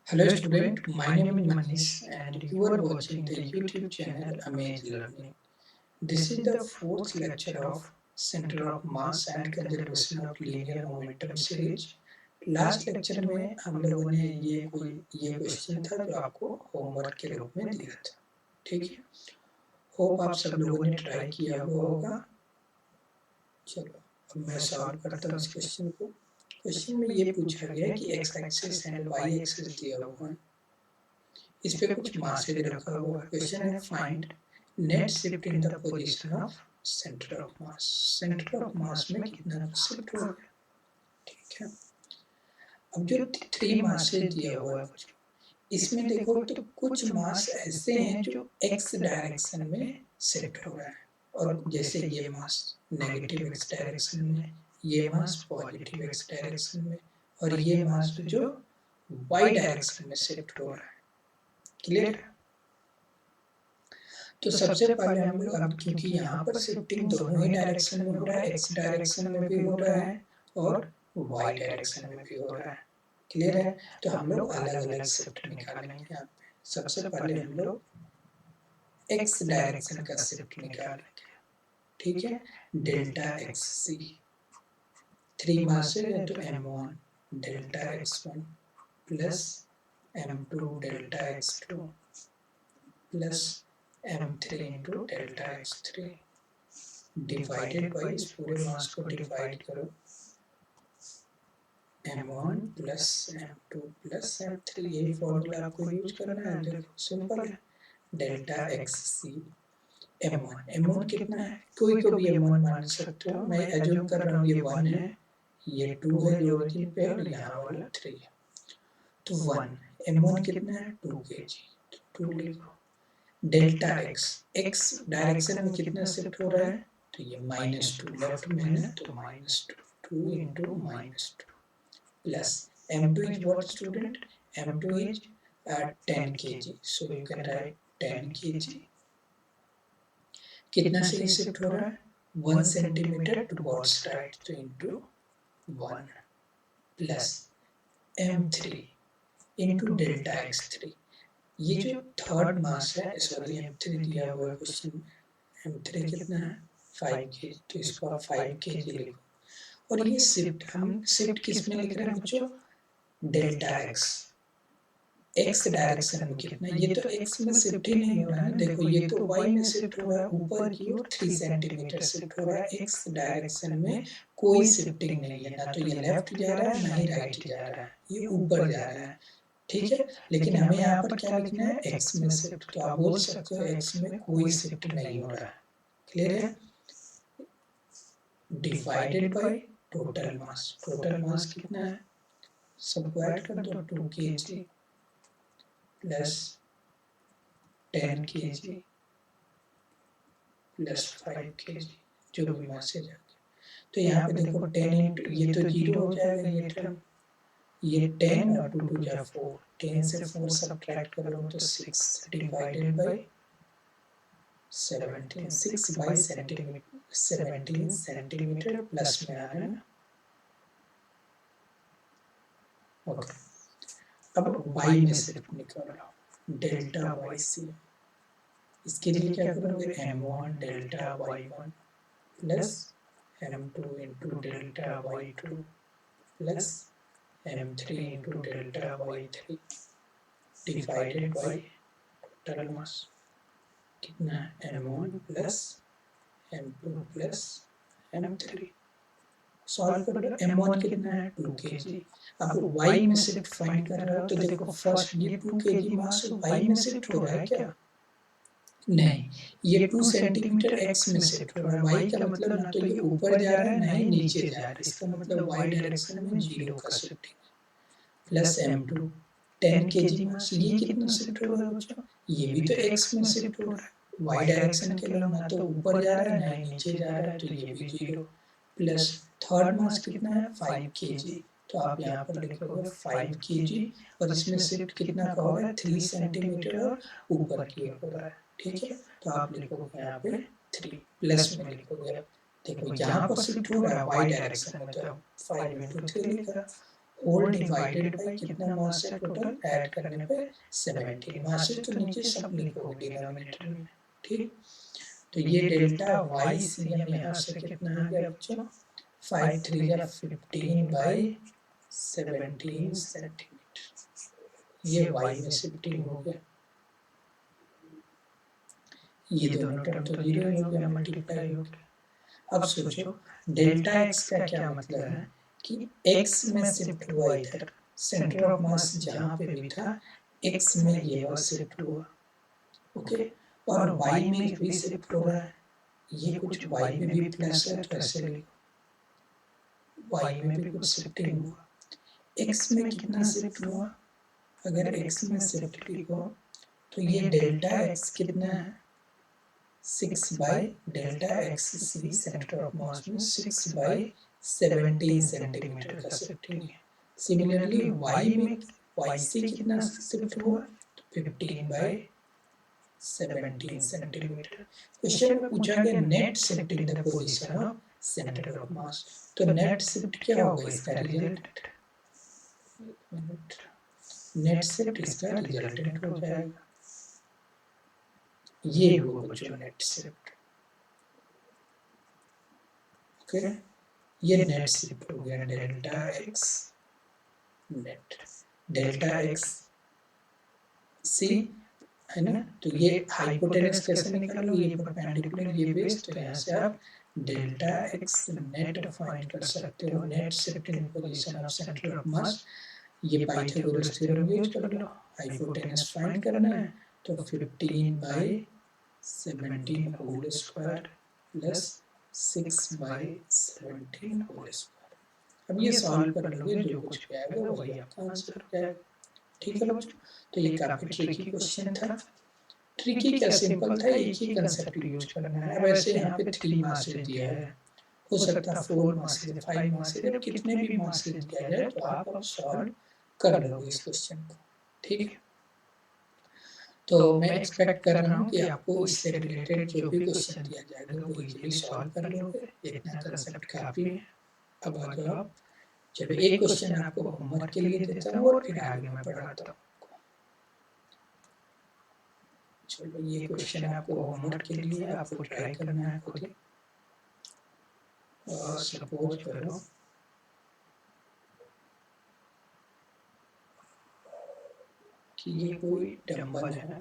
Hello student, my name is Manish and you are watching the YouTube channel Amazing Learning. This is the fourth lecture of Center of Mass and Conservation of Linear Momentum series. Last lecture में हम लोगों ने ये question था जो आपको homework के रूप में दिया था, ठीक है। होप आप सब लोगों ने ट्राई किया हुआ होगा। चलो अब मैं सॉल्व करता हूँ इस क्वेश्चन को। क्वेश्चन में ये पूछा गया है कि x axis and y axis दिया हुआ है, इस पे कुछ मासेज रखा हुआ है। क्वेश्चन है find net shift in the position of center of mass. Centre of mass में कितना शिफ्ट हो गया, ठीक है। अब जो थ्री मासेज दिया हुआ है इसमें देखो तो कुछ मास ऐसे हैं जो एक्स डायरेक्शन में शिफ्ट हो रहा है, और जैसे ये मास नेगेटिव एक्स डायरेक्शन में, ये मास पॉजिटिव एक्स डायरेक्शन में, और ये मास जो वाई डायरेक्शन में शिफ्ट हो रहा है। क्लियर है? तो सबसे पहले हम लोग, अब क्योंकि यहाँ पर शिफ्टिंग दोनों ही डायरेक्शन में हो रहा है, एक्स डायरेक्शन में भी हो रहा है और वाई डायरेक्शन में भी हो रहा है। क्लियर है? तो हम लोग अलग अलग शिफ्ट निकालेंगे यहाँ पे। सबसे पहले हम लोग एक्स डायरेक्शन का शिफ्ट निकालेंगे, ठीक है। डेल्टा एक्स सी, थ्री मास है तो m1 delta x1 plus m2 delta x2 plus m3 into delta x3 divided by, इस पूरे मास को डिवाइड करो, m1 plus m2 plus m3। यही फॉर्मूला आपको यूज करना है। देखो सिंपल है, डेल्टा एक्स सी m1 कितना है, कोई को भी m1 मान सकते हो। मैं एज्यूम कर रहा हूँ ये 1 है, ये 2 है जो ओरिजिन पे, और यहाँ वाला 3 है। तो 1 m1 कितना है 2 kg, तो 2 लिखो। डेल्टा एक्स डायरेक्शन में कितना शिफ्ट हो रहा है, तो ये -2 लेफ्ट में है तो -2, 2 into -2 plus m2 is what student, m2 is 10 kg, so you can write 10 kg। कितना से शिफ्ट हो रहा है 1 सेंटीमीटर टुवर्ड्स राइट, तो into 1 plus m3 into delta x3। ये जो थर्ड मास है, सॉरी m3 दिया हुआ है क्वेश्चन में, m3 कितना है 5 kg, तो इसको आप 5 kg लिखो। और ये शिफ्ट, हम शिफ्ट किस में लिख रहे हैं बच्चों, डेल्टा एक्स डायरेक्शन में कितना, ये तो एक्स में शिफ्ट ही नहीं हो रहा है ना। देखो ये तो वाई में शिफ्ट हो रहा है, ऊपर की ओर 3 सेंटीमीटर शिफ्ट हो रहा है। एक्स डायरेक्शन में कोई शिफ्टिंग नहीं है, ना तो ये लेफ्ट जा रहा है ना ही राइट जा रहा है, ये ऊपर जा रहा है, ठीक है। लेकिन हमें यहाँ पर क्या लिखना है, एक्स में शिफ्ट, तो आप बोल सकते हो एक्स में कोई शिफ्ट नहीं हो रहा है। क्लियर है? डिवाइडेड बाय टोटल मास कितना है, सबको ऐड कर दो, 2 kg plus 10 kg plus 5 kg, जो भी मास है जाके। तो यहाँ पे देखो 10 इंटू, ये तो 0 हो जाएगा ये टर्म, ये 10 और 2 जा 4, 10 से 4 सब्ट्रैक्ट करो तो 6 divided by 17, 6 by centimetre, 17 centimetre plus में आ रहा है ना। ओके, अब y में शिफ्ट निकालो, डेल्टा वाई सी। इसके लिए क्या करोगे, m1 delta y1 plus m2 into delta y2 plus m3 into delta y3 divided by total mass कितना है, m1 plus m2 plus m3। Solve करो, m1 कितना है 2 kg। अब y में शिफ्ट फाइंड कर रहे हो तो देखो फर्स्ट ये 2 kg मास y में शिफ्ट हो रहा है क्या, नहीं, ये 2 सेंटीमीटर एक्स में शिफ्ट हो रहा है। वाई का मतलब ना तो ये ऊपर जा रहा है ना ही नीचे जा रहा है, इसका मतलब वाई डायरेक्शन में 0 का शिफ्टिंग। प्लस m2 10 kg मास, ये कितना शिफ्ट हो रहा है बच्चों, ये भी तो एक्स में शिफ्ट हो रहा है। वाई डायरेक्शन के लिए ना तो ऊपर जा रहा है ना ही नीचे जा रहा है, तो ये भी 0 प्लस थर्ड मास कितना है 5 kg, तो आप यहाँ पर लिखोगे 5 kg, और इसमें शिफ्ट कितना का हो रहा है 3 सेंटीमीटर और ऊपर की ओर हो रहा है, ठीक है। तो आप लिखोगे यहाँ पे 3 प्लस में लिखोगे। देखो यहाँ पर शिफ्ट हो रहा है वाई डायरेक्शन में, तो 5 इंटू 3 लिखा, होल डिवाइडेड बाय कितना मास है टोटल, ऐड करने पे 17 मास है, तो नीचे सब लिखोगे डिनोमिनेटर में, ठीक। तो ये डेल्टा वाई सी एम यहाँ से कितना आ गया बच्चों, 5 3 या 15 बाई 17 सेंटीमीटर, ये वाई में शिफ्टिंग हो गया, ये दोनों टर्म तो जीरो ही हो गया, मल्टीप्लाई हो गया। अब सोचो डेल्टा एक्स का क्या मतलब है कि एक्स में शिफ्ट हुआ इधर, सेंटर ऑफ मास जहाँ पे भी था एक्स में ये वाला शिफ्ट हुआ, ओके, और वाई में भी शिफ्ट हो रहा है, ये कुछ वाई में भी प्लस है तो ऐसे लिखो, वाई में भी कुछ शिफ्टिंग हुआ, एक्स में कितना शिफ्ट हुआ, अगर एक्स में शिफ्ट लिखो तो ये डेल्टा एक्स कितना है 6 by delta x c, centre of mass में 6 बाई 17 सेंटीमीटर का शिफ्टिंग है। सिमिलरली वाई में वाई से कितना शिफ्ट हुआ, 15 बाई 17 सेंटीमीटर। क्वेश्चन में पूछा गया net shift in the position of center of mass, तो नेट शिफ्ट क्या होगा इसका रिजल्ट, नेट शिफ्ट इसका रिजल्टेंट हो जाएगा, ये हुआ बच्चों नेट शिफ्ट, ओके, ये नेट शिफ्ट हो गया delta X net, delta x C है ना, तो ये हाइपोटेनस कैसे निकालोगे, ये परपेंडिकुलर ये बेस, तो यहाँ से आप डेल्टा एक्स नेट फाइंड कर सकते हो, net shift in position of center of मास, ये पाइथागोरस थ्योरम यूज कर लो, हाइपोटेनस फाइंड करना है तो 15 by 17 whole square plus 6 by 17 whole square. अब ये सॉल्व कर लोगे, जो कुछ भी आएगा वही आपका आंसर हो जाएगा, ठीक है बच्चों। तो ये काफी ट्रिकी क्वेश्चन था, ट्रिकी क्या सिंपल था, एक ही कंसेप्ट यूज करना है। अब ऐसे यहाँ पे 3 मार्क्स दिया है, हो सकता है 4 मार्क्स दे, 5 मार्क्स दे, कितने भी मार्क्स दिया जाए तो आप अब सॉल्व कर लोगे इस क्वेश्चन को, ठीक है। तो मैं एक्सपेक्ट कर रहा हूँ कि आपको इससे रिलेटेड जो भी क्वेश्चन दिया जाएगा वो इजीली सॉल्व कर लोगे, इतना कंसेप्ट काफी है। अब आ जाओ आप, चलो एक क्वेश्चन आपको होमवर्क के लिए देता हूँ और फिर आगे मैं बढ़ाता हूँ। चलो ये क्वेश्चन आपको होमवर्क के लिए आपको ट्राई करना है खुद ही। और सपोज करो कि ये कोई डंबल है,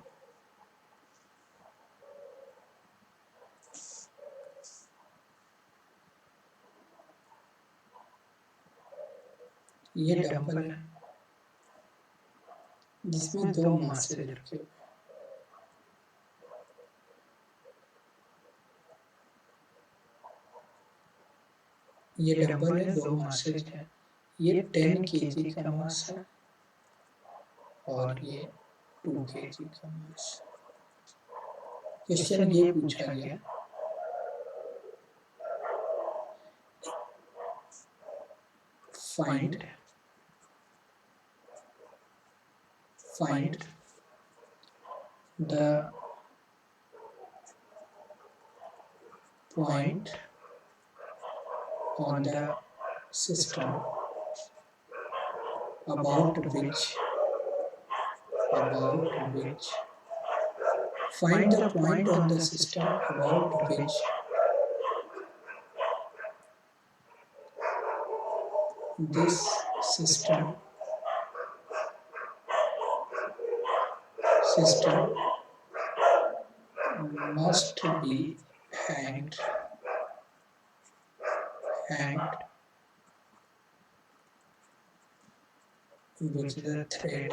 ये डंबल है जिसमें 2 मासे रखे हुए, ये डंबल है 2 मासे है, ये 10 kg का मास है और ये 2 kg का मास। क्वेश्चन ये पूछा गया find the point on the system about which find the point on the system about which this system must be hanged with the thread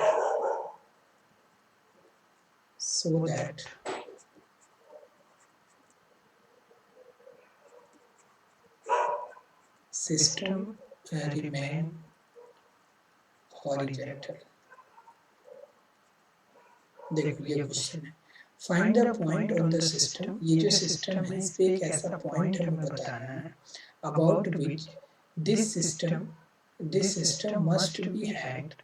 so that system remain horizontal। देखो ये question है, find the point on the system, ये जो system है इस पे एक ऐसा पॉइंट हमें बताना है about which this system must be hanged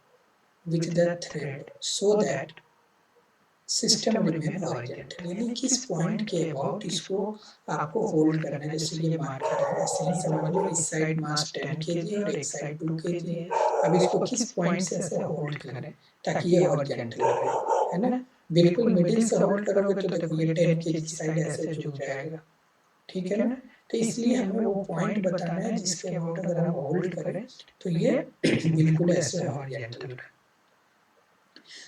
with the thread so that system remain horizontal, यानी किस पॉइंट के अबाउट इसको आपको होल्ड करना है। जैसे ये मार्कर है, ऐसे ही समझ लो इस साइड मास 10 kg और एक साइड 2 kg है। अब इसको किस पॉइंट से ऐसे होल्ड करें ताकि ये हॉरिजॉन्टल रहे, है ना। बिल्कुल मिडिल से होल्ड करोगे तो देखो ये 10 kg साइड ऐसे झुक जाएगा, ठीक है ना। तो इसलिए हमें वो पॉइंट बताना है जिसके अबाउट अगर हम होल्ड करें तो ये बिल्कुल ऐसे हॉरिजॉन्टल रहे।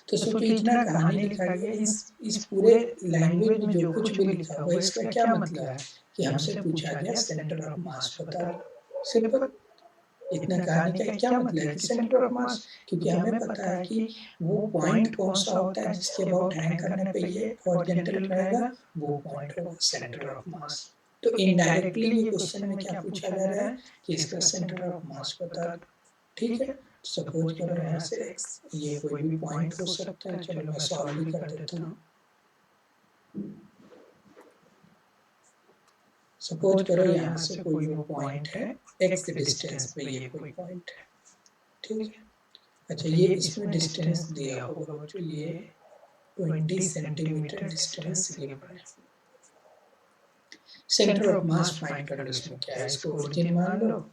तो सोचो इतना कहानी लिखा गया, इस पूरे लैंग्वेज में जो कुछ भी लिखा हुआ है इसका क्या मतलब है कि हमसे पूछा गया सेंटर ऑफ मास बता दो। सिंपल, इतना कहानी का क्या मतलब है कि सेंटर ऑफ मास, क्योंकि हमें पता है कि वो पॉइंट कौन सा होता है जिसके अबाउट हैंग करने पे ये हॉरिजॉन्टल रहेगा, वो पॉइंट होगा सेंटर ऑफ मास। तो इनडायरेक्टली ये क्वेश्चन में क्या पूछा जा रहा है कि इसका सेंटर ऑफ मास बता दो, ठीक है। सपोज करो यहाँ से x, ये कोई भी पॉइंट हो सकता है, चलो मैं सॉल्व भी कर देता हूँ। सपोज करो यहाँ से कोई वो पॉइंट है x डिस्टेंस पे, ये कोई पॉइंट है, ठीक है। अच्छा ये इसमें डिस्टेंस दिया होगा बच्चों, ये 20 सेंटीमीटर डिस्टेंस गिवन है। सेंटर ऑफ मास फाइंड करो, इसमें क्या है, इसको ओरिजिन मान लो,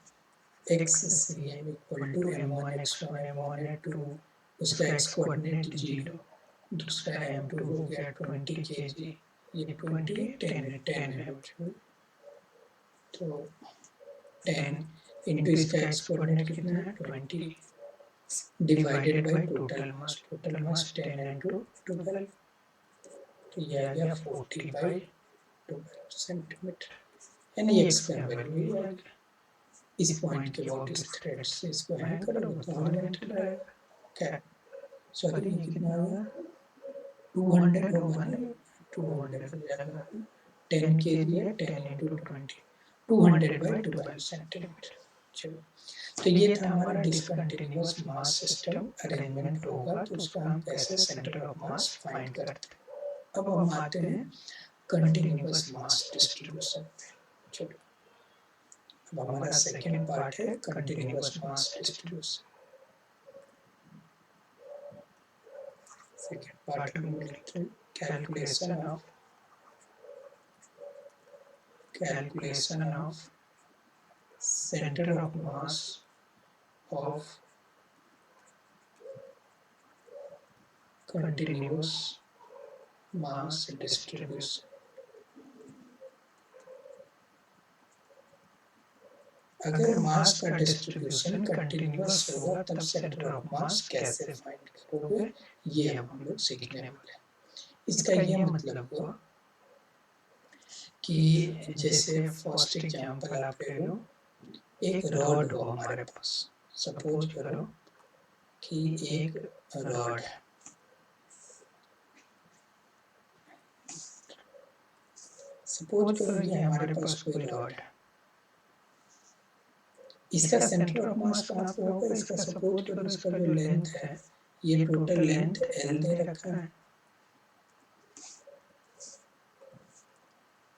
x cm equal to m1 x1 m1 m2, उसका x कोऑर्डिनेट 0, दूसरा m2 हो गया 20 kg, ये 20 10 है बच्चों, तो 10 इंटू इसका x कोऑर्डिनेट कितना है 20 divided by total mass 10 into 12, तो ये आ गया 40 बाई 12 सेंटीमीटर, यानी x का वैल्यू आ गया। इस पॉइंट के अबाउट इस थ्रेड से इसको हैंग करोगे तो हॉरिजॉन्टल रहेगा। क्या सॉरी ये कितना होगा 200 होगा ना, 200 हो जाएगा, 10 kg है, 10 इंटू 20 200 बाई 12 सेंटीमीटर। चलो तो ये था हमारा डिसकंटिन्यूअस मास सिस्टम अरेंजमेंट होगा तो उसका हम कैसे सेंटर ऑफ मास फाइंड करते हैं। अब हम आते हैं कंटिन्यूअस मास डिस्ट्रीब्यूशन पे। चलो अब हमारा सेकेंड पार्ट है continuous mass distribution. Second part हम लिखते हैं calculation of center of mass of continuous mass distribution। अगर मास का डिस्ट्रीब्यूशन कंटिन्यूअस होगा तब सेंटर ऑफ मास कैसे फाइंड करोगे, ये हम लोग सीखने वाले हैं। इसका ये मतलब हुआ कि जैसे फर्स्ट एग्जांपल आप ले लो, एक रॉड हो हमारे पास, सपोज करो कि एक रॉड है, सपोज करो ये हमारे पास कोई रॉड है, इसका सेंटर ऑफ मास कहाँ पे होगा, इसका सपोज करो इसका जो लेंथ है, ये टोटल लेंथ L दे रखा है,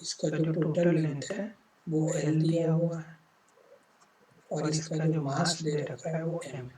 इसका जो टोटल लेंथ है वो L दिया हुआ है और इसका जो मास दे रखा है वो M।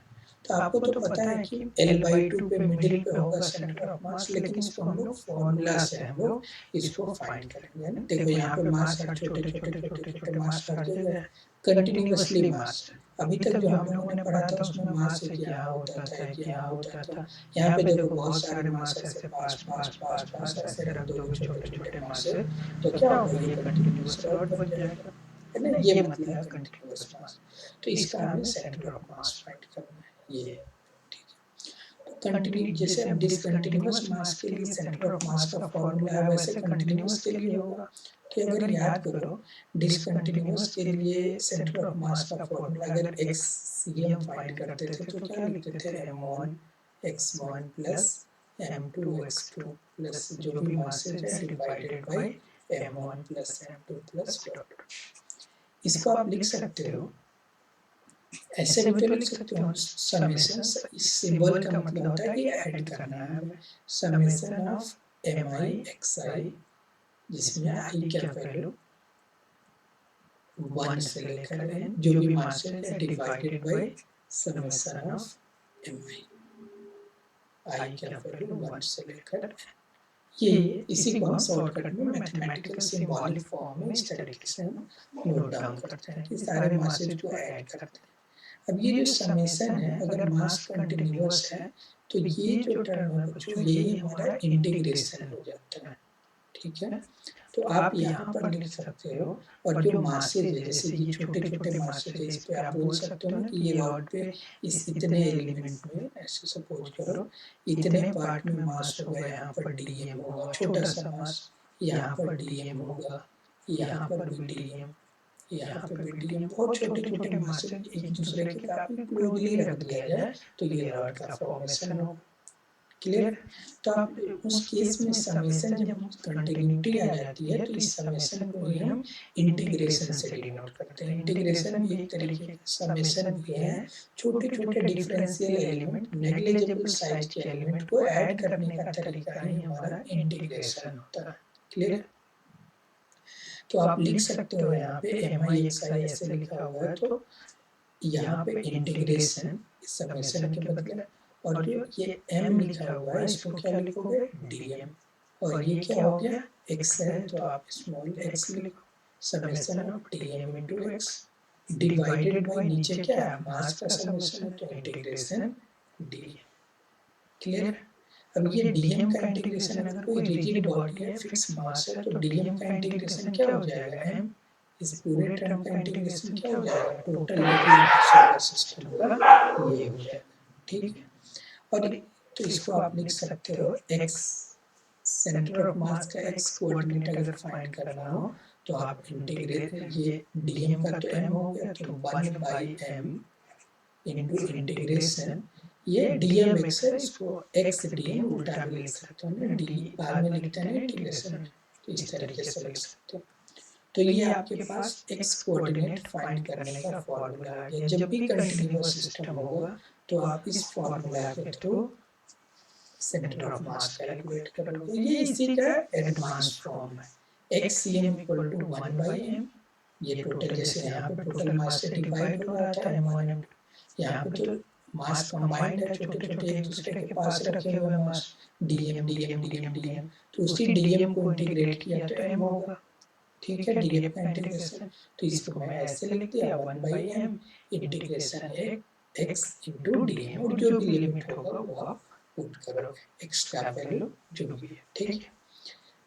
तो आपको तो पता है कि L/2 पे मिडिल पे होगा सेंटर ऑफ मास, लेकिन इसको हम लोग फॉर्मूला से हम लोग इसको फाइंड करेंगे ना। देखो यहाँ पे मास हर छोटे छोटे मास हर जगह है, कंटिन्यूअसली मास। अभी तक जो हम लोगों ने पढ़ा था उसमें मास एक यहाँ होता था, एक यहाँ होता था, यहाँ पे देखो बहुत सारे मास ऐसे पास ऐसे रख दोगे छोटे छोटे मास से, तो क्या होगा ये कंटिन्यूअस रॉड बन जाएगा, है ना। ये मतलब है कंटिन्यूअस मास। तो इसका हमें सेंटर ऑफ मास फाइंड करना है, ये ठीक है। तो कंटिन्यू जैसे अब डिसकंटिन्यूअस मास के लिए सेंटर ऑफ मास का फॉर्मूला है वैसे कंटिन्यूअस के लिए होगा। तो अगर याद करो डिसकंटिन्यूअस के लिए सेंटर ऑफ मास का फॉर्मूला अगर xcm फाइंड करते थे तो क्या लिखते थे m1 x1 plus m2 x2 plus जो भी मासेज है divided by m1 plus m2 plus dot. इसको आप लिख सकते हो ऐसे भी तो लिख सकते हो समेशन, इस सिंबल का मतलब होता है कि ऐड करना है हमें, समेशन ऑफ mi xi, जिसमें i का वैल्यू 1 से लेकर n जो भी मासेज है divided by summation of mi, i का वैल्यू 1 से लेकर n। ये इसी को हम शॉर्टकट में मैथमेटिकल सिंबॉलिक फॉर्म में इस तरीके से हम नोट डाउन करते हैं कि सारे मासेज को ऐड करते हैं। अब ये जो समेशन है, अगर मास कंटिन्यूअस है तो ये जो टर्म है बच्चों, यही हमारा इंटीग्रेशन हो जाता है। ठीक है, तो आप यहाँ पर लिख सकते हो, और जो मासेज है, जैसे ये छोटे छोटे मासेज है, इस पे आप बोल सकते हो ना कि ये रॉड पे इस इतने एलिमेंट में, ऐसे सपोज करो इतने पार्ट में मास होगा, यहाँ पर डीएम होगा, छोटा सा मास, यहाँ पर डीएम होगा, यहाँ पर भी डीएम, यहाँ पे भी डीएम, बहुत छोटे छोटे मासेज एक दूसरे के काफी क्लोजली रख दिया जाए तो ये रॉड का फॉर्मेशन होगा। क्लियर? तो आप उस केस में समेशन, जब कंटिन्यूटी आ जाती है तो इस समेशन को ही हम इंटीग्रेशन से डिनोट करते हैं। इंटीग्रेशन भी एक तरीके का समेशन भी है, छोटे छोटे डिफरेंशियल एलिमेंट, नेग्लिजिबल साइज के एलिमेंट को ऐड करने का तरीका ही हमारा इंटीग्रेशन होता है। क्लियर? तो आप लिख सकते हो यहाँ पे MIXI ऐसे लिखा हुआ है, तो यहाँ पे इंटीग्रेशन समेशन के बदले, और जो ये m लिखा हुआ है इसको क्या लिखोगे, dm, और ये क्या हो गया, x है तो आप स्मॉल x लिखो, summation of dm into x divided by नीचे क्या है, मास का समेशन है तो इंटीग्रेशन dm। क्लियर? अब ये dm का इंटीग्रेशन, अगर कोई रिजिड बॉडी है, फिक्स मास है, तो dm का इंटीग्रेशन क्या हो जाएगा, m, इस पूरे टर्म का इंटीग्रेशन क्या हो जाएगा, टोटल सोलर सिस्टम का ये हो जाएगा। ठीक है, और तो इसको आप लिख सकते हो x, सेंटर ऑफ मास का x कोऑर्डिनेट अगर फाइंड करना हो तो आप इंटीग्रेट, ये dm का तो m हो गया, तो 1/m इंटू इंटीग्रेशन, ये dmx है, इसको x dm उल्टा भी लिख सकते हो ना, d बाद में लिखते हैं ना इंटीग्रेशन, तो इस तरीके से लिख सकते हो। तो ये आपके पास x कोऑर्डिनेट फाइंड करने का फॉर्मूला आ गया। जब भी कंटिन्यूअस सिस्टम होगा तो आप इस फॉर्मूला के through centre of mass calculate करोगे। ये इसी का एडवांस फॉर्म है, xcm इक्वल टू 1/m, ये टोटल, जैसे यहाँ पे टोटल मास से डिवाइड हो रहा था m1 m2, यहाँ पे तो मास कंबाइंड है, छोटे छोटे एक दूसरे के पास रखे हुए मास, dm dm dm dm, तो उसी dm को इंटीग्रेट किया तो m होगा। ठीक है, dm का इंटीग्रेशन, तो इसको मैं ऐसे लिख दिया 1/m integration x into dm, और जो भी लिमिट होगा वो आप पुट करो, एक्स्ट्रा वैल्यू जो भी है। ठीक है,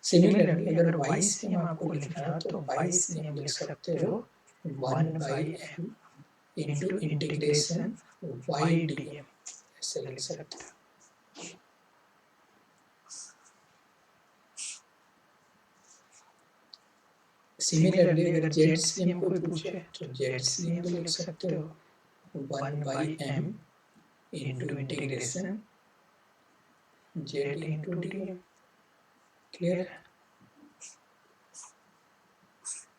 सिमिलरली अगर YCM आपको लिखना है तो YCM लिख सकते हो 1/m इंटू इंटीग्रेशन ydm, ऐसे लिख सकते हो। सिमिलरली अगर ZCM को पूछे तो ZCM भी लिख सकते हो 1/m into integration z into dm। Clear?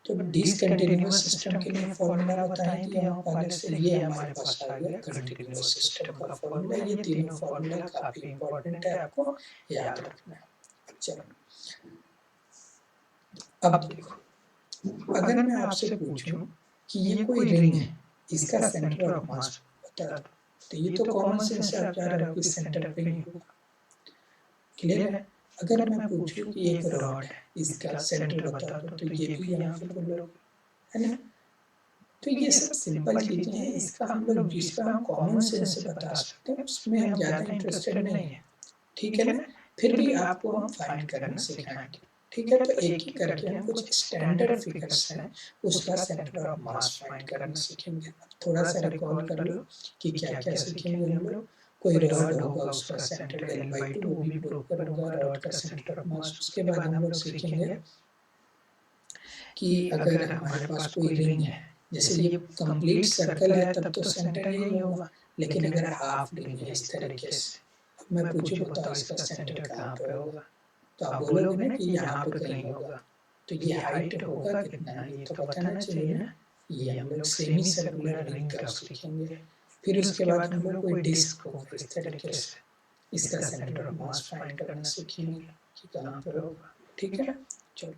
तो डिसकंटिन्यूअस सिस्टम के लिए फॉर्मूला बताएं दिया हूं पहले से, ये हमारे पास आ गया कंटिन्यूअस सिस्टम का फॉर्मूला। ये तीनों फॉर्मूला काफी इंपॉर्टेंट है, आपको याद रखना है। चलो अब देखो, अगर मैं आपसे पूछूं कि ये कोई रिंग है, इसका सेंटर ऑफ मास बता दो, तो ये तो कॉमन सेंस से आप जा रहे हो कि सेंटर पे ही होगा। क्लियर है? अगर मैं पूछूं कि एक रॉड है, इसका सेंटर बता दो, तो ये भी यहाँ पे बोलोगे, है ना? तो ये सब सिंपल चीजें हैं, इसका हम लोग, जिसका हम कॉमन सेंस से बता सकते हैं, उसमें हम ज्यादा इंटरेस्टेड नहीं है। ठीक है ना? फिर भी आपको हम फाइंड करना सिखाएंगे। ठीक है, तो एक ही करके हम कुछ स्टैंडर्ड फिगर्स हैं, उसका सेंटर ऑफ मास फाइंड करना सीखेंगे। थोड़ा सा रिकॉल कर लो कि क्या क्या सीखेंगे हम लोग। कोई रॉड होगा, उसका सेंटर L/2, वो भी प्रूव करूंगा, रॉड का सेंटर ऑफ मास। उसके बाद हम लोग सीखेंगे कि अगर हमारे पास कोई रिंग है, जैसे ये कंप्लीट सर्कल है तब तो सेंटर यही होगा, लेकिन अगर हाफ रिंग है इस तरीके से, अब मैं पूछूं बताओ इसका सेंटर कहाँ पे होगा, तो आप बोलोगे ना कि यहाँ पे कहीं होगा। तो ये हाइट होगा कितना, ये तो बताना चाहिए ना। ये हम लोग सेमी सर्कुलर रिंग का सीखेंगे। फिर उसके बाद हम लोग कोई डिस्क होगा इस तरीके से, इसका सेंटर ऑफ मास फाइंड करना सीखेंगे कि कहाँ पे होगा। ठीक है, चलो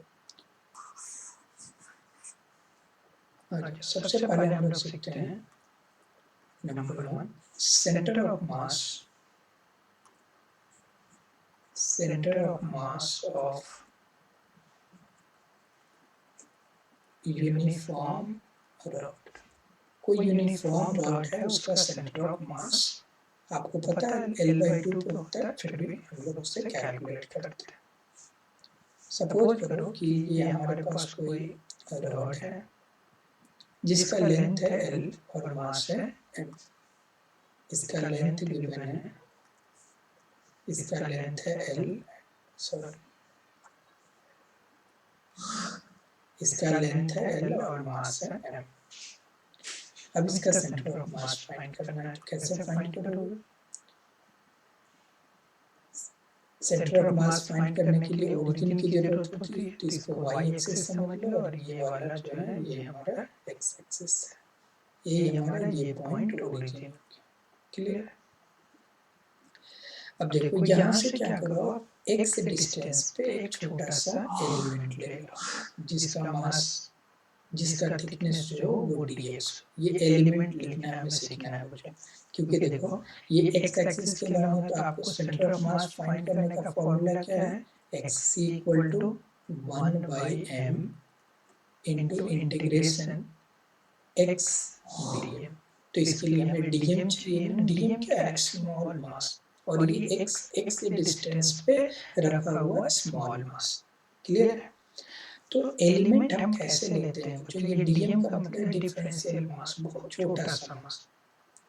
अच्छा, सबसे पहले हम लोग सीखते हैं number 1, centre of mass centre of mass of uniform rod. कोई यूनिफॉर्म रॉड है, उसका सेंटर ऑफ मास आपको पता है L/2 पे होता है, फिर भी हम लोग उससे कैलकुलेट करते हैं। सपोज करो कि ये हमारे पास कोई रॉड है जिसका लेंथ है L और मास है m। इसका लेंथ गिवन है, इसका लेंथ है L, सॉरी इसका लेंथ है L और मास है m। अब इसका सेंटर ऑफ मास फाइंड करना है, तो कैसे फाइंड करोगे? सेंटर ऑफ मास फाइंड करने के लिए ओरिजिन की जरूरत होती है, तो इसको y एक्सिस समझ लो और ये वाला जो है ये हमारा x एक्सिस है, ये हमारा ये पॉइंट ओरिजिन। क्लियर? अब देखो यहाँ से क्या करो आप, x डिस्टेंस पे एक छोटा सा एलिमेंट ले लो जिसका मास, जिसका थिकनेस जो है वो dx। ये एलिमेंट लिखना हमें सीखना है बच्चों, क्योंकि देखो ये x एक्सिस के अलावा तो आपको सेंटर ऑफ मास फाइंड करने का फॉर्मूला क्या है, x equal to 1/m into integration x dm। तो इसके लिए हमें dm चाहिए ना, dm क्या है, स्मॉल मास, और ये x डिस्टेंस पे रखा हुआ स्मॉल मास। क्लियर है? तो एलिमेंट हम कैसे लेते हैं बच्चों, ये डीएम का मतलब डिफरेंशियल मास, बहुत छोटा सा मास।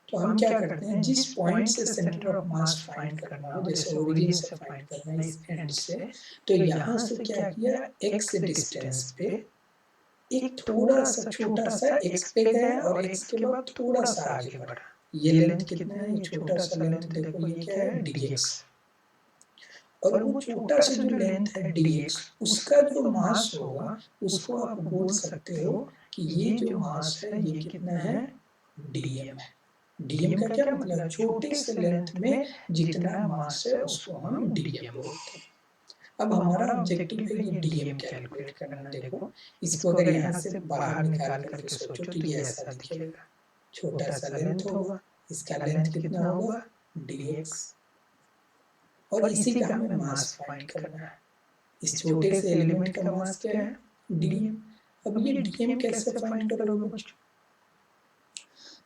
तो हम क्या करते हैं, जिस पॉइंट से सेंटर ऑफ मास फाइंड करना हो, जैसे ओरिजिन से फाइंड करना है इस एंड से, तो यहाँ से क्या किया, x डिस्टेंस पे एक थोड़ा सा छोटा सा x पे गया और x के बाद थोड़ा सा आगे बढ़ा। ये लेंथ कितना है, ये छोटा सा लेंथ देखो ये क्या है, dx। और वो छोटा सा जो लेंथ है dx, उसका जो मास होगा उसको आप बोल सकते हो कि ये जो मास है ये कितना है, dm है। dm का क्या मतलब, छोटे से लेंथ में जितना मास है उसको हम dm बोलते हैं। अब हमारा ऑब्जेक्टिव है ये dm कैलकुलेट करना। देखो इसको अगर यहाँ से बाहर निकाल करके सोचो तो ये ऐसा दिखेगा, छोटा सा लेंथ होगा, इसका लेंथ कितना होगा, dx, और इसी का हमें मास फाइंड करना है। इस छोटे से एलिमेंट का मास क्या है, dm। अब ये dm कैसे फाइंड करोगे बच्चों,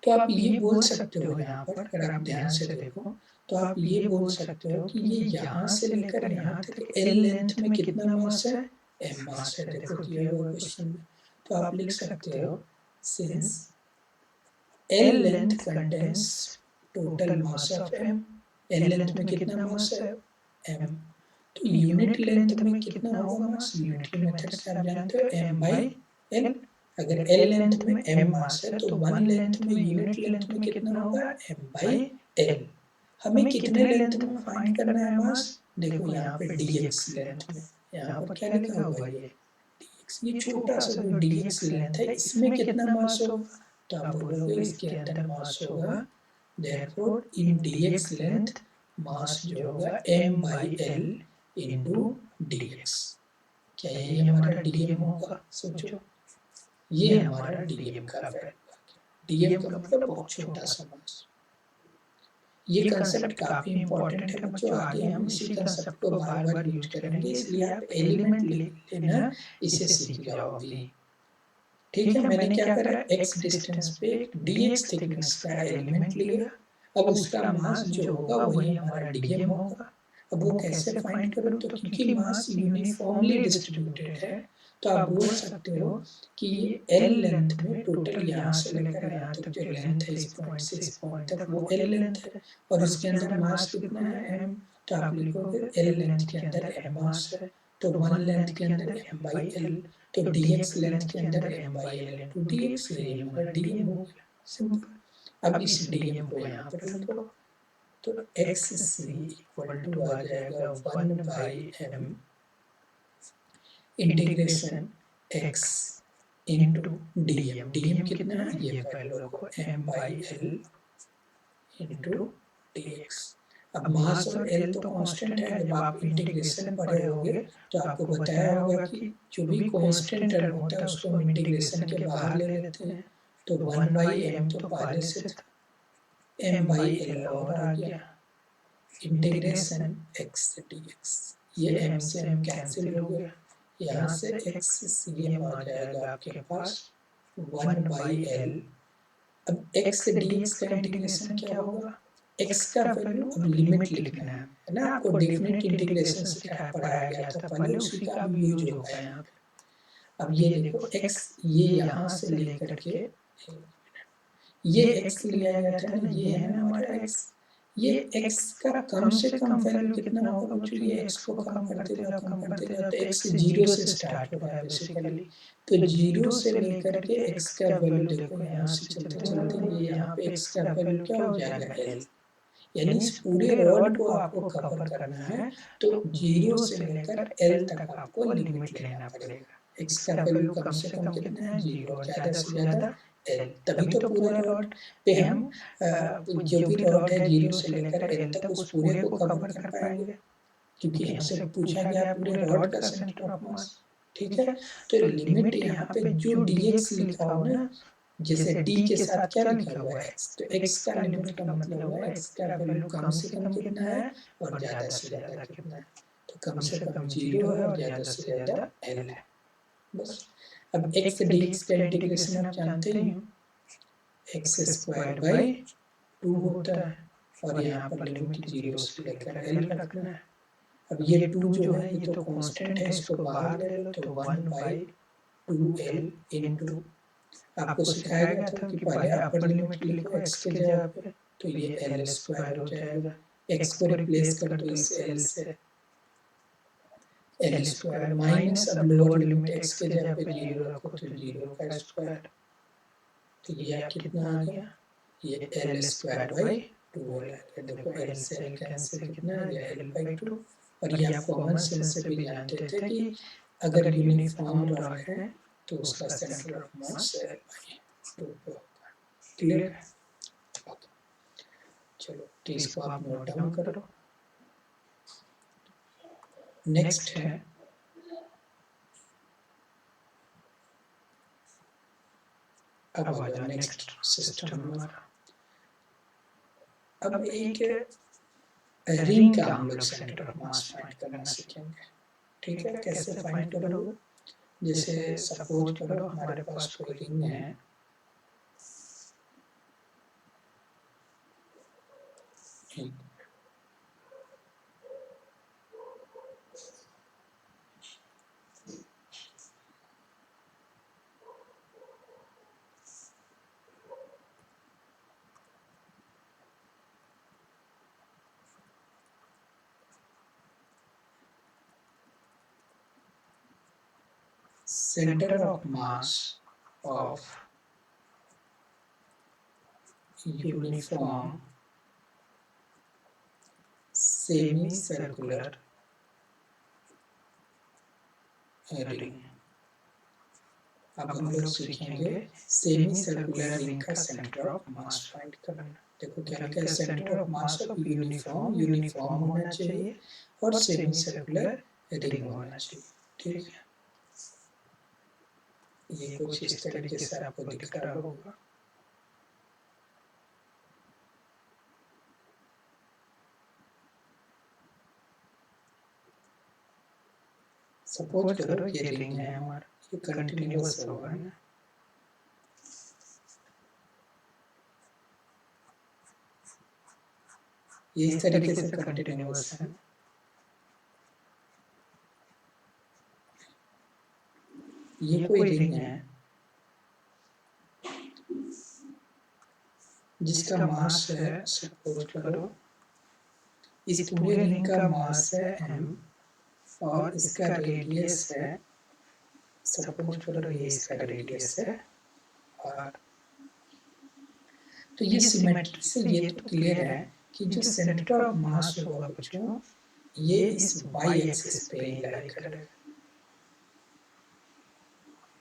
तो आप ये बोल सकते हो यहाँ पर, अगर आप ध्यान से देखो तो आप ये बोल सकते हो कि ये यहाँ से लेकर यहाँ तक L लेंथ में कितना मास है, m मास है। देखो दिया हुआ क्वेश्चन में, तो आप लिख सकते हो since L length contains total mass of m। L length में कितना मास है, m। तो यूनिट लेंथ में कितना होगा मास, यूनिटरी मेथड से आप जानते हो m/l। अगर L लेंथ में m मास है तो 1 लेंथ में, यूनिट लेंथ में कितना होगा, m/l। हमें कितने लेंथ में फाइंड करना है मास, देखो यहाँ पे dx लेंथ में, यहाँ पर क्या लिखा हुआ है, ये dx। ये छोटा सा जो dx लेंथ है इसमें कितना मास होगा, तो आप बोलोगे इसके अंदर मास होगा, therefore in dx length mass जो होगा m/l इंटू dx। क्या यही हमारा dm होगा, सोचो ये हमारा dm का वैल्यू। dm का मतलब बहुत छोटा सा मास। ये कंसेप्ट काफी इंपॉर्टेंट है बच्चों, आगे हम इसी कंसेप्ट को बार बार यूज करेंगे, इसलिए आप एलिमेंट लेना इसे सीख जाओ अभी। ठीक है, मैंने क्या करा, x डिस्टेंस पे dx थिकनेस का एलिमेंट लिया। अब उसका मास जो होगा वही हमारा dm होगा। अब वो कैसे फाइंड करो, तो क्योंकि मास यूनिफॉर्मली डिस्ट्रीब्यूटेड है तो आप बोल सकते हो कि ये L लेंथ में टोटल यहाँ से लेकर यहाँ तक जो लेंथ है इस पॉइंट से इस पॉइंट तक वो L लेंथ है, और उसके अंदर मास कितना है m। तो आप लिखोगे L लेंथ के अंदर m मास है, तो 1 लेंथ के अंदर m/l, तो dx लेंथ के अंदर m/l इंटू dx, ये हमारा dm हो गया, सिंपल। अब इस dm को यहाँ पर रख दो, तो xc इक्वल टू आ जाएगा 1/m integration x into dm। dm कितना है, ये वैल्यू रखो, m/l इंटू dx। अब मास और l तो कांस्टेंट है, जब आप इंटीग्रेशन पढ़े होगे तो आपको बताया होगा कि जो भी कांस्टेंट टर्म होता है उसको हम इंटीग्रेशन के बाहर ले लेते हैं। तो 1/m तो पहले से था, m/l और आ गया, इंटीग्रेशन x dx, ये m से m कैंसिल हो गया, यहाँ से x cm आ जाएगा आपके पास 1/l। अब x dx का इंटीग्रेशन क्या होगा, x का वैल्यू अब लिमिट लिखना है ना, आपको डेफिनेट इंटीग्रेशन सिखाया पढ़ाया गया था पहले, उसी का अब यूज होगा यहाँ पे। अब ये देखो x, ये यहाँ से लेकर के ये x लिया गया था ना, ये है ना हमारा x, ये x का कम से कम वैल्यू कितना होगा बच्चों, ये x को कम करते जाओ तो x 0 से स्टार्ट हो रहा है बेसिकली, तो 0 से लेकर के x का वैल्यू देखो यहाँ से चलते चलते ये यहाँ पे x का वैल्यू क्या हो जाएगा l, यानी इस पूरे रॉड को आपको कवर करना है तो 0 से लेकर l तक आपको लिमिट लेना पड़ेगा। x का वैल्यू कम से कम कितना है 0 और ज़्यादा से ज़्यादा l, तभी तो पूरा रॉड पे हम जो भी रॉड है 0 से लेकर l तक उस पूरे को कवर कर पाएंगे, क्योंकि हमसे पूछा गया पूरे रॉड का सेंटर ऑफ मास। ठीक है, तो लिमिट यहाँ पे जो dx लिखा हो ना, जैसे d के साथ क्या लिखा हुआ है x, तो x का लिमिट का मतलब हुआ x का वैल्यू कम से कम कितना है और ज़्यादा से ज़्यादा कितना है, तो कम से कम 0 है और ज़्यादा से ज़्यादा l है बस। अब x dx का इंटीग्रेशन आप जानते ही हो, x स्क्वायर बाई 2 होता है और यहाँ पर लिमिट 0 से लेकर l रखना है। अब ये 2 जो है ये तो कांस्टेंट है, इसको बाहर ले लो तो 1/2l इनटू, आपको सिखाया गया था कि पहले अपर लिमिट लिखो x के जगह पे, तो ये l स्क्वायर हो जाएगा, x को रिप्लेस कर दो इस l से, l स्क्वायर माइनस अब लोअर लिमिट x के जगह पे 0 रखो तो 0 का स्क्वायर, तो ये कितना आ गया, ये l स्क्वायर बाई 2 हो गया। देखो l से l कैंसिल कितना आ गया l/2, और ये आप कॉमन सेंस से भी जानते थे कि अगर यूनिफॉर्म रॉड है तो उसका सेंटर ऑफ मास l/2 पे होगा। क्लियर है? चलो तो इसको आप नोट डाउन करो। नेक्स्ट है अब आ जाओ नेक्स्ट सिस्टम हमारा, अब एक रिंग का हम लोग सेंटर ऑफ मास फाइंड करना सीखेंगे। ठीक है, कैसे फाइंड करोगे, जैसे सपोज करो हमारे पास कोई रिंग है, center of mass of uniform semicircular ring। अब हम लोग सीखेंगे सेमी सर्कुलर रिंग का सेंटर ऑफ मास फाइंड करना। देखो क्या लिखा है, centre of mass of uniform होना चाहिए और सेमी सर्कुलर रिंग होना चाहिए। ठीक है, ये कुछ इस तरीके से आपको दिख रहा होगा। सपोज करो ये रिंग है हमारा, ये कंटिन्यूअस होगा ना, ये इस तरीके से कंटिन्यूअस है। ये कोई रिंग है जिसका मास है, सपोज करो इस पूरे रिंग का मास है m और इसका रेडियस है, सपोज करो ये इसका रेडियस है r। तो ये सिमेट्री से ये तो क्लियर है कि जो सेंटर ऑफ मास होगा बच्चों, ये इस y एक्सिस पे ही लाई करेगा।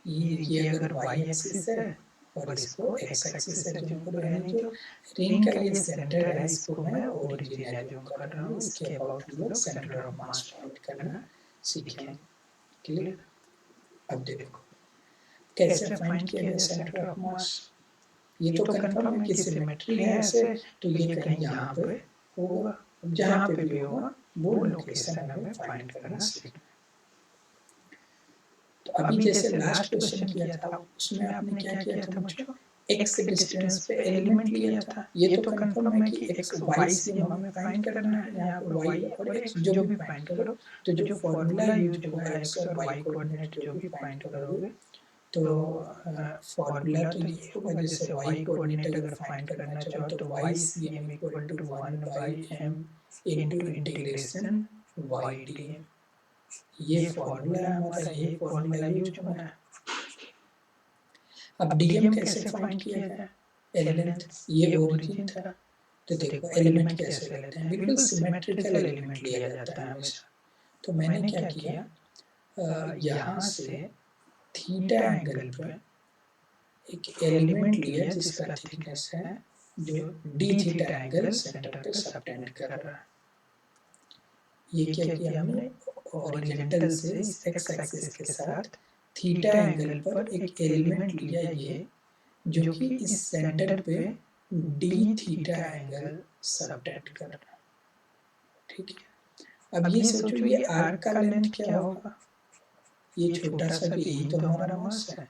ये अगर y एक्सिस है और इसको x एक्सिस एज्यूम करो, यानी जो रिंग का ये सेंटर है इसको मैं ओरिजिन एज्यूम कर रहा हूँ। इसके अबाउट हम लोग सेंटर ऑफ मास फाइंड करना सीखेंगे। क्लियर? अब देखो कैसे फाइंड किया जाए सेंटर ऑफ मास। ये तो कंफर्म है कि सिमेट्री है ऐसे, तो ये कहीं यहाँ पे होगा जहाँ पे भी होगा वो लोकेशन हमें फाइंड करना सीखना। तो अभी जैसे लास्ट क्वेश्चन किया था उसमें आपने क्या किया था बच्चों, एक्स डिस्टेंस पे एलिमेंट लिया था। ये तो कंफर्म है कि एक्स वाई सी हमें फाइंड करना है, यहाँ पे वाई और एक्स जो भी फाइंड करो तो जो फॉर्मूला यूज होगा एक्स और वाई कोऑर्डिनेट जो भी फाइंड करोगे तो फॉर्मूला तो ये होगा, जैसे वाई कोऑर्डिनेट अगर फाइंड करना चाहो तो y c m equal to 1/m into integration y d m. ये फॉर्मूला हमारा, ये फॉर्मूला यूज होना है। अब डीएम कैसे फाइंड किया जाए, एल लेंथ, ये ओरिजिन था। तो देखो एलिमेंट कैसे लेते हैं, बिल्कुल सिमेट्रिकल एलिमेंट लिया जाता है हमेशा। तो मैंने क्या किया, यहाँ से थीटा एंगल पर एक एलिमेंट लिया जिसका थिकनेस है जो डी थीटा एंगल सेंटर पे सबटेंड कर रहा है। ये क्या किया हमने, हॉरिजॉन्टल से इस एक्स एक्सिस के साथ थीटा एंगल पर एक एलिमेंट लिया ये, जो कि इस सेंटर पे डी थीटा एंगल सबटेंड कर रहा है। ठीक है, अब ये सोचो ये आर्क का लेंथ क्या होगा, ये छोटा सा भी यही तो हमारा मास है।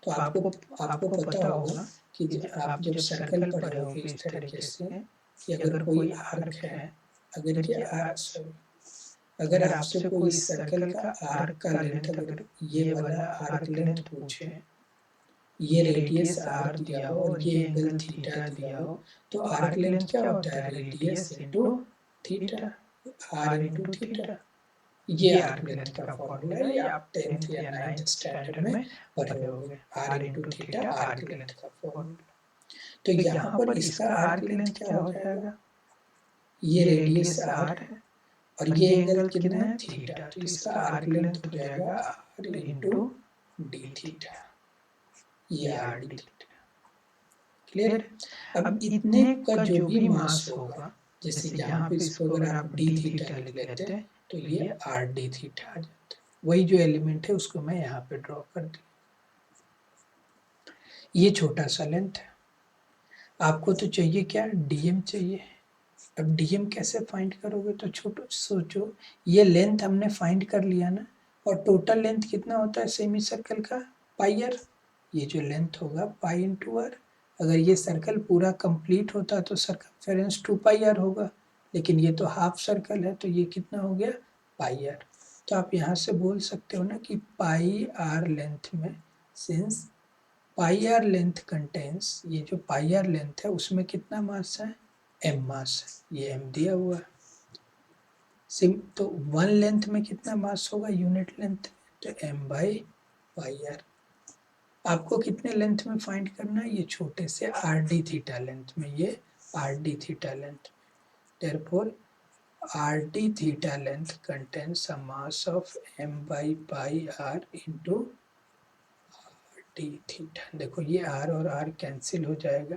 तो आपको पता होगा कि आप जब सर्कल पढ़े होगे इस तरीके से कि अगर कोई आर्क है, अगर ये अगर आपसे कोई इस सर्कल का आर्क का लेंथ, अगर ये वाला आर्क लेंथ पूछे, ये रेडियस आर दिया हो और ये एंगल थीटा दिया हो, तो आर्क लेंथ क्या होता है, radius into theta, r into theta. ये आर्क लेंथ का फॉर्मूला है, ये आप 10th या 9th स्टैंडर्ड में पढ़े होंगे, r into theta arc length का फॉर्मूला। तो यहाँ पर इसका आर्क लेंथ क्या हो जाएगा, ये रेडियस आर है और ये एंगल कितना है, थीटा। तो इसका आर्क लेंथ हो जाएगा आर इनटू डी थीटा, ये आर डी थीटा। क्लियर। अब इतने का जो भी मास होगा, जैसे यहाँ पे इसको अगर आप डी थीटा लिख लेते हैं तो ये आर डी थीटा आ जाता है। वही जो एलिमेंट है उसको मैं यहाँ पे ड्रॉ कर दी। ये छोटा सा लेंथ है, आपको तो चाहिए क्या, डीएम चाहिए। अब डीएम कैसे फाइंड करोगे, तो छोटो सोचो, ये लेंथ हमने फाइंड कर लिया ना, और टोटल लेंथ कितना होता है सेमी सर्कल का, पाई आर। ये जो लेंथ होगा पाई इंटू आर। अगर ये सर्कल पूरा कंप्लीट होता तो सर्कमफेरेंस 2πr होगा, लेकिन ये तो हाफ सर्कल है तो ये कितना हो गया, पाई आर। तो आप यहाँ से बोल सकते हो ना कि पाई आर लेंथ में, since pi r length contains, ये जो पाई आर लेंथ है उसमें कितना मास है, एम मास है, ये एम दिया हुआ है। तो वन लेंथ में कितना मास होगा यूनिट लेंथ, तो एम बाई पाई आर। आपको कितने लेंथ में फाइंड करना है, ये छोटे से आर डी थीटा लेंथ में, ये r d theta length. Therefore r d theta length contains a mass of m by pi r into r d theta. देखो ये आर और आर कैंसिल हो जाएगा,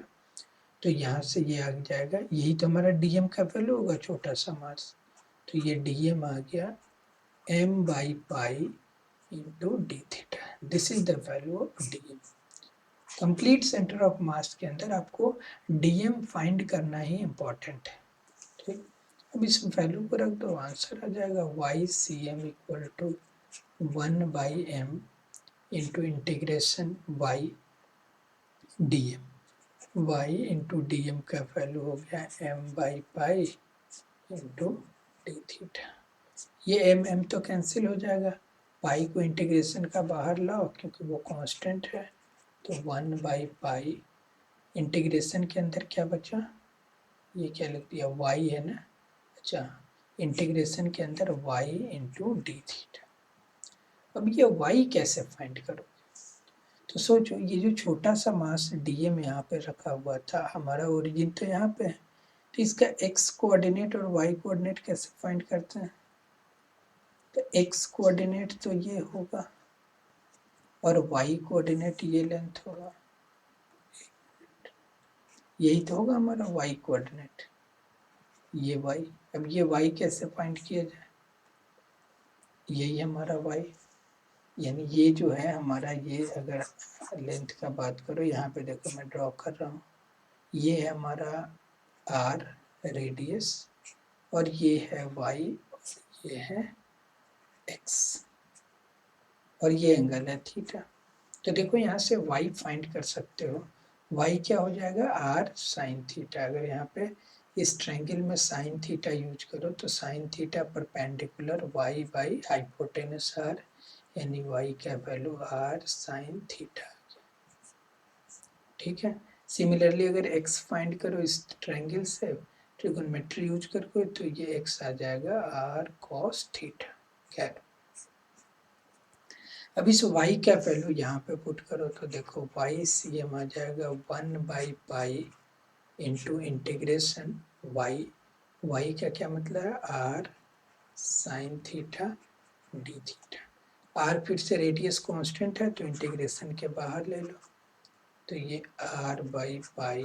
तो यहाँ से ये आ जाएगा, यही तो हमारा डीएम का वैल्यू होगा, छोटा सा मास। तो ये डीएम आ गया m by pi into d theta. This is the value of dm. Complete centre of mass के अंदर आपको डीएम फाइंड करना ही इम्पोर्टेंट है। ठीक, अब इस वैल्यू को रख दो, आंसर आ जाएगा y c m equal to 1/m into integration y d m. Y into d m का वैल्यू हो गया m by pi into d theta. ये एम तो कैंसिल हो जाएगा, पाई को इंटीग्रेशन का बाहर लाओ क्योंकि वो कांस्टेंट है, तो 1/पाई इंटीग्रेशन के अंदर क्या बचा, ये क्या लिख दिया, y है ना, अच्छा इंटीग्रेशन के अंदर y इंटू डी थीटा। अब ये y कैसे फाइंड करोगे, तो सोचो ये जो छोटा सा मास डीएम यहाँ पे रखा हुआ था, हमारा ओरिजिन तो यहाँ पे है, तो इसका x कोऑर्डिनेट और y कोऑर्डिनेट कैसे फाइंड करते हैं, तो x कोऑर्डिनेट तो ये होगा और y कोऑर्डिनेट ये लेंथ होगा, यही तो होगा हमारा y कोऑर्डिनेट, ये y। अब ये y कैसे फाइंड किया जाए, यही हमारा y, यानी ये जो है हमारा, ये अगर लेंथ का बात करो, यहाँ पे देखो मैं ड्रॉ कर रहा हूँ, ये है हमारा r रेडियस, और ये है y, ये है x, और ये एंगल है थीटा। तो देखो यहाँ से y फाइंड कर सकते हो। y क्या हो जाएगा, r साइन थीटा। अगर यहाँ पे इस ट्रायंगल में साइन थीटा यूज करो तो sine theta perpendicular y by hypotenuse r, यानी y का वैल्यू r साइन थीटा। ठीक है। सिमिलरली अगर x फाइंड करो इस ट्रायंगल से ट्रिगोनोमेट्री यूज करके, तो ये x आ जाएगा r cos थीटा। क्या अब इस y का वैल्यू यहाँ पे पुट करो तो देखो y cm आ जाएगा 1/पाई इंटू इंटीग्रेशन y का क्या मतलब है, r sign theta d theta. r फिर से रेडियस कांस्टेंट है तो इंटीग्रेशन के बाहर ले लो, तो ये r/पाई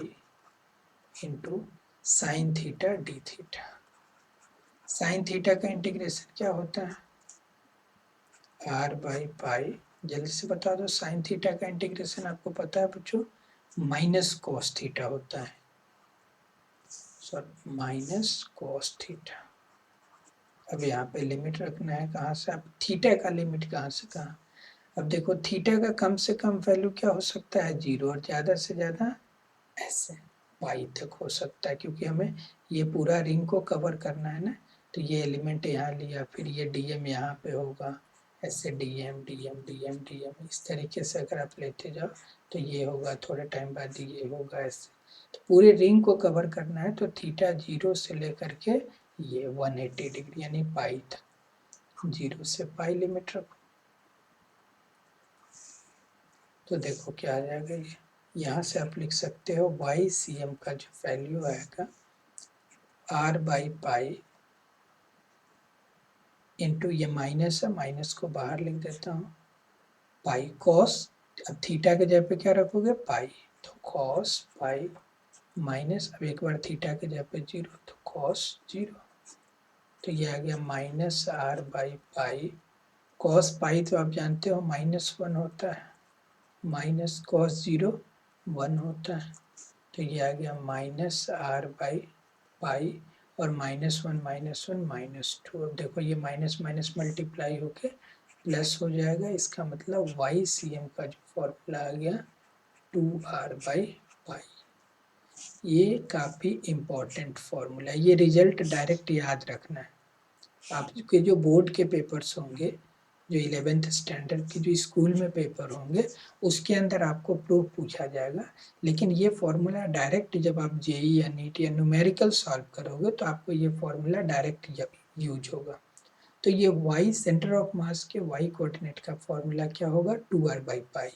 into sine theta d theta. Sine theta का इंटीग्रेशन क्या होता है, r/पाई, जल्दी से बता दो, साइन थीटा का इंटीग्रेशन आपको पता है बच्चों, माइनस कॉस थीटा होता है, सॉरी माइनस कॉस थीटा। अब यहाँ पे लिमिट रखना है कहाँ से, अब थीटा का लिमिट कहाँ से कहाँ। अब देखो थीटा का कम से कम वैल्यू क्या हो सकता है, 0, और ज़्यादा से ज़्यादा ऐसे पाई तक हो सकता है, क्योंकि हमें ये पूरा रिंग को कवर करना है ना। तो ये एलिमेंट यहाँ लिया, फिर ये डीएम यहाँ पे होगा, ऐसे डीएम डीएम डीएम डीएम, इस तरीके से अगर आप लेते जाओ तो ये होगा, थोड़े टाइम बाद ये होगा, ऐसे। तो पूरे रिंग को कवर करना है तो थीटा 0 से लेकर के ये 180 डिग्री यानी पाई तक, 0 से पाई लिमिट रखो। तो देखो क्या आ जाएगा, ये यहाँ से आप लिख सकते हो y cm का जो वैल्यू आएगा r/पाई इंटू ये माइनस है, माइनस को बाहर लिख देता हूँ, पाई कॉस, अब थीटा के जगह पे क्या रखोगे, पाई, तो कॉस पाई माइनस, अब एक बार थीटा के जगह पे 0 तो कॉस 0, तो ये आ गया -r/पाई। कॉस पाई तो आप जानते हो -1 होता है, माइनस कॉस 0 1 होता है, तो ये आ गया -r/पाई, और -1 -2। अब देखो ये माइनस माइनस मल्टीप्लाई होके प्लस हो जाएगा, इसका मतलब y cm का जो फॉर्मूला आ गया 2r/पाई। ये काफ़ी इम्पोर्टेंट फॉर्मूला है, ये रिजल्ट डायरेक्ट याद रखना है। आपके जो बोर्ड के पेपर्स होंगे, जो 11th स्टैंडर्ड के जो स्कूल में पेपर होंगे, उसके अंदर आपको प्रूफ पूछा जाएगा, लेकिन ये फॉर्मूला डायरेक्ट जब आप जेई या नीट या न्यूमेरिकल सॉल्व करोगे तो आपको ये फॉर्मूला डायरेक्ट यूज होगा। तो ये y सेंटर ऑफ मास के y कोऑर्डिनेट का फॉर्मूला क्या होगा, 2r/पाई।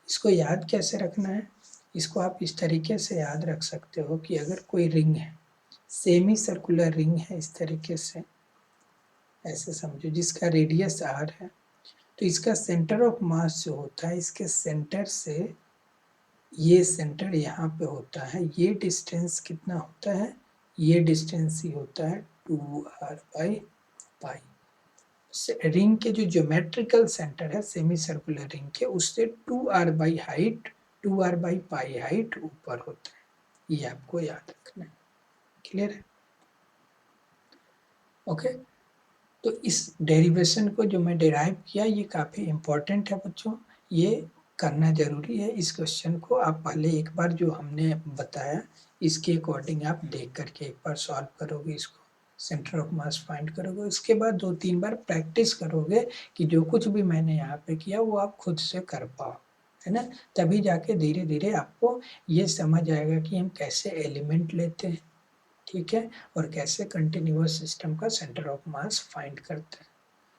इसको याद कैसे रखना है, इसको आप इस तरीके से याद रख सकते हो कि अगर कोई रिंग है, सेमी सर्कुलर रिंग है, इस तरीके से ऐसे समझो, जिसका रेडियस r है, तो इसका सेंटर ऑफ मास जो होता है, इसके सेंटर से ये सेंटर यहाँ पे होता है, ये डिस्टेंस कितना होता है, ये डिस्टेंस ही होता है 2r/पाई। रिंग के जो ज्योमेट्रिकल सेंटर है सेमी सर्कुलर रिंग के, उससे 2r/पाई हाइट ऊपर होता है, ये आपको याद रखना है। क्लियर है, ओके। तो इस डेरिवेशन को जो मैं डिराइव किया, ये काफ़ी इम्पोर्टेंट है बच्चों, ये करना जरूरी है। इस क्वेश्चन को आप पहले एक बार जो हमने बताया इसके अकॉर्डिंग आप देख करके एक बार सॉल्व करोगे, इसको सेंटर ऑफ मास फाइंड करोगे, उसके बाद 2-3 बार प्रैक्टिस करोगे कि जो कुछ भी मैंने यहाँ पे किया वो आप खुद से कर पाओ, है ना। तभी जाके धीरे धीरे आपको ये समझ आएगा कि हम कैसे एलिमेंट लेते हैं, ठीक है, और कैसे कंटिन्यूअस सिस्टम का सेंटर ऑफ मास फाइंड करते हैं।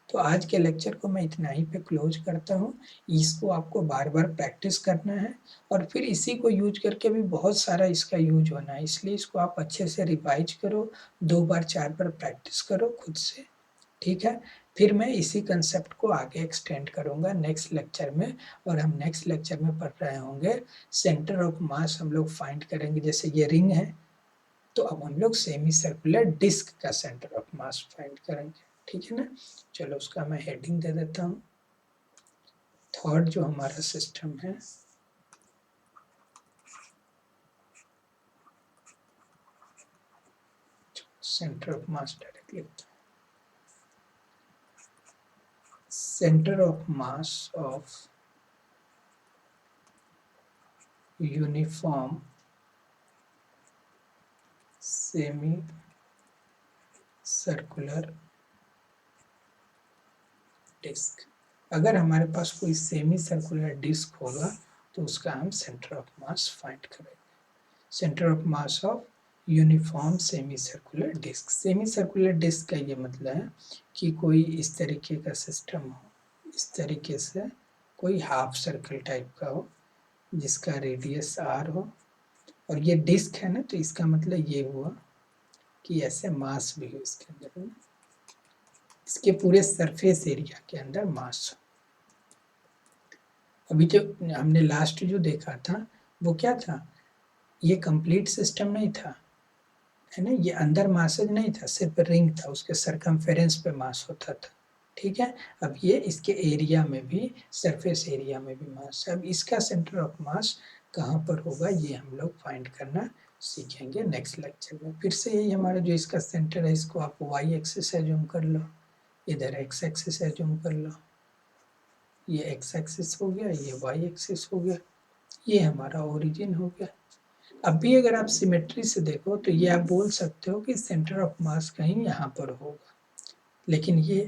तो आज के लेक्चर को मैं इतना ही पे क्लोज करता हूँ। इसको आपको बार बार प्रैक्टिस करना है, और फिर इसी को यूज करके भी बहुत सारा इसका यूज होना है, इसलिए इसको आप अच्छे से रिवाइज करो, 2 बार 4 बार प्रैक्टिस करो खुद से, ठीक है। फिर मैं इसी कंसेप्ट को आगे एक्सटेंड करूँगा नेक्स्ट लेक्चर में, और हम नेक्स्ट लेक्चर में पढ़ रहे होंगे सेंटर ऑफ मास हम लोग फाइंड करेंगे। जैसे ये रिंग है, तो अब हम लोग सेमी सर्कुलर डिस्क का सेंटर ऑफ मास फाइंड करेंगे, ठीक है ना। चलो उसका मैं हेडिंग दे देता हूँ। थर्ड जो हमारा सिस्टम है, सेंटर ऑफ मास डायरेक्ट लिखता हूँ। Centre of mass of uniform semi circular disc. अगर हमारे पास कोई सेमी सर्कुलर डिस्क होगा तो उसका हम सेंटर ऑफ मास फाइंड करेंगे। Centre of mass of uniform semi circular disc. Semi circular disc का ये मतलब है कि कोई इस तरीके का सिस्टम हो, इस तरीके से कोई हाफ सर्कल टाइप का हो जिसका रेडियस r हो, और ये डिस्क है ना, तो इसका मतलब ये हुआ कि ऐसे मास भी हो इसके अंदर में, इसके पूरे सरफेस एरिया के अंदर मास हो। अभी जो हमने लास्ट जो देखा था वो क्या था, ये कंप्लीट सिस्टम नहीं था, है ना, ये अंदर मासेज नहीं था, सिर्फ रिंग था, उसके सरकमफेरेंस पे मास होता था। ठीक है, अब ये इसके एरिया में भी, सरफेस एरिया में भी मास है। अब इसका सेंटर ऑफ मास कहाँ पर होगा ये हम लोग फाइंड करना सीखेंगे नेक्स्ट लेक्चर में। फिर से यही हमारा जो इसका सेंटर है, इसको आप वाई एक्सिस एज्यूम कर लो, इधर एक्स एक्सिस एज्यूम कर लो, ये एक्स एक्सिस हो गया, ये वाई एक्सिस हो गया, ये हमारा ओरिजिन हो गया। अब भी अगर आप सिमेट्री से देखो तो ये आप बोल सकते हो कि सेंटर ऑफ मास कहीं यहाँ पर होगा, लेकिन ये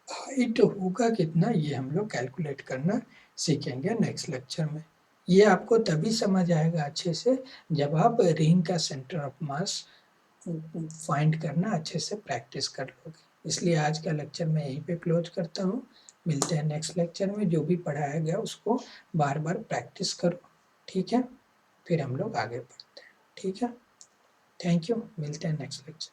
हाइट होगा कितना ये हम लोग कैलकुलेट करना सीखेंगे नेक्स्ट लेक्चर में। ये आपको तभी समझ आएगा अच्छे से जब आप रिंग का सेंटर ऑफ मास फाइंड करना अच्छे से प्रैक्टिस कर लोगे। इसलिए आज का लेक्चर मैं यहीं पे क्लोज करता हूँ। मिलते हैं नेक्स्ट लेक्चर में। जो भी पढ़ाया गया उसको बार बार प्रैक्टिस करो, ठीक है, फिर हम लोग आगे बढ़ते हैं। ठीक है, थैंक यू, मिलते हैं नेक्स्ट लेक्चर।